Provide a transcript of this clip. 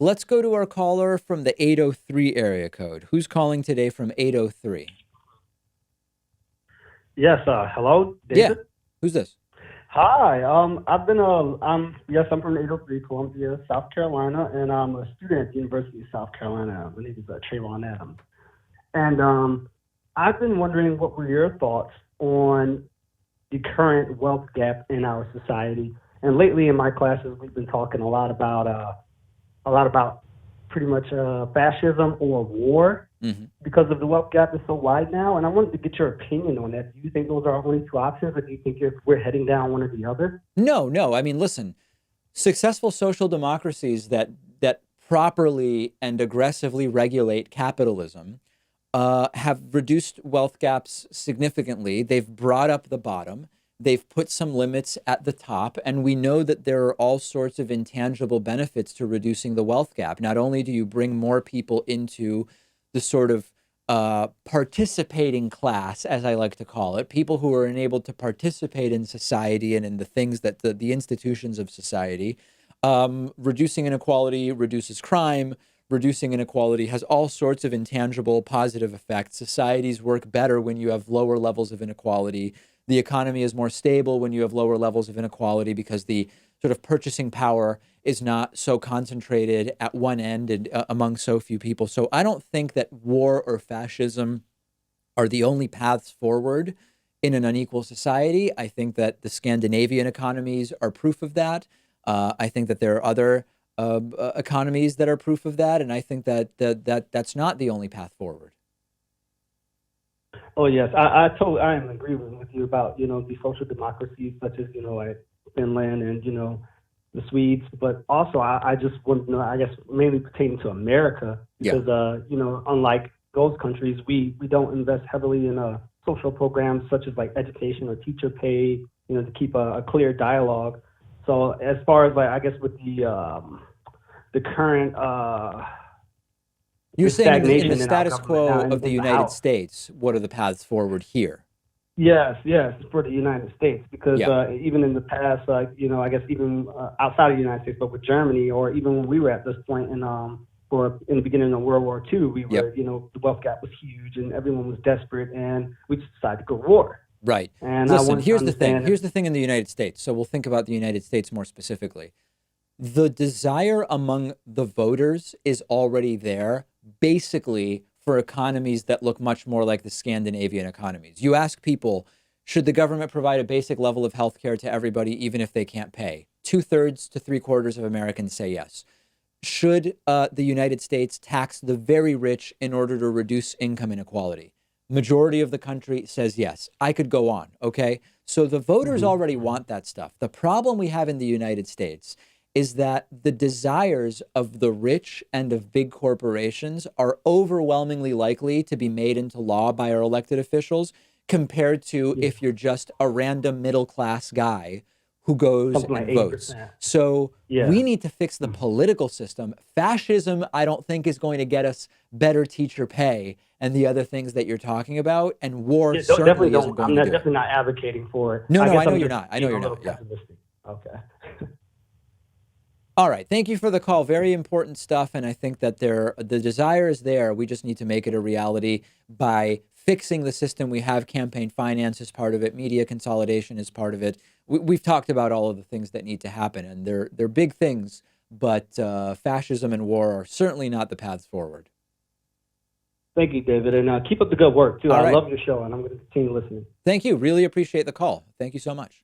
Let's go to our caller from the 803 area code. Who's calling today from 803? Yes, hello, Yeah. David. Who's this? Hi, yes, I'm from 803 Columbia, South Carolina, and I'm a student at the University of South Carolina. My name is Trayvon Adams. And I've been wondering what were your thoughts on the current wealth gap in our society. And lately in my classes, we've been talking a lot about pretty much fascism or war Hmm. because of the wealth gap is so wide now. And I wanted to get your opinion on that. Do you think those are our only two options, or do you think if we're heading down one or the other? No, no. I mean, listen, successful social democracies that properly and aggressively regulate capitalism have reduced wealth gaps significantly. They've brought up the bottom. They've put some limits at the top, and we know that there are all sorts of intangible benefits to reducing the wealth gap. Not only do you bring more people into the sort of participating class, as I like to call it, people who are enabled to participate in society and in the things that the institutions of society. Reducing inequality reduces crime. Reducing inequality has all sorts of intangible positive effects. Societies work better when you have lower levels of inequality. The economy is more stable when you have lower levels of inequality because the sort of purchasing power is not so concentrated at one end and among so few people. So I don't think that war or fascism are the only paths forward in an unequal society. I think that the Scandinavian economies are proof of that. I think that there are other economies that are proof of that, and I think that's not the only path forward. Oh yes, I am in agreement with you about the social democracies such as like Finland and the Swedes, but also I just want to know, I guess mainly pertaining to America, Yeah. because unlike those countries, we don't invest heavily in social programs such as like education or teacher pay, to keep a clear dialogue. So as far as like I guess with the current You're the saying in the stagnation in our status government now quo of the in the United House. States, what are the paths forward here? Yes, yes, for the United States, because Yeah. even in the past, like I guess even outside of the United States, but with Germany, or even when we were at this point or in the beginning of World War II, we Yep. were, the wealth gap was huge, and everyone was desperate, and we just decided to go to war. Right. And I Listen, wanted to here's the thing. understand if Here's the thing in the United States. So we'll think about the United States more specifically. The desire among the voters is already there, basically for economies that look much more like the Scandinavian economies. You ask people, should the government provide a basic level of health care to everybody, even if they can't pay? Two-thirds to three-quarters of Americans say yes. Should the United States tax the very rich in order to reduce income inequality? Majority of the country says yes. I could go on. Okay. So the voters Mhm, already mhm. want that stuff. The problem we have in the United States is that the desires of the rich and of big corporations are overwhelmingly likely to be made into law by our elected officials compared to Yeah, if you're just a random middle class guy who goes something like and eight votes. percent. So we Yeah. need to fix the Mhm. political system. Fascism, I don't think, is going to get us better teacher pay and the other things that you're talking about. And war Yeah, definitely certainly isn't don't. going to do it. Definitely not advocating for it. No, I no, guess I know I'm you're just not. I know being you're a little not. Yeah. pessimistic. Okay. All right. Thank you for the call. Very important stuff. And I think that the desire is there. We just need to make it a reality by fixing the system we have. Campaign finance is part of it. Media consolidation is part of it. We've talked about all of the things that need to happen, and they're big things. But fascism and war are certainly not the paths forward. Thank you, David, and keep up the good work too. All I right. love your show, and I'm going to continue listening. Thank you. Really appreciate the call. Thank you so much.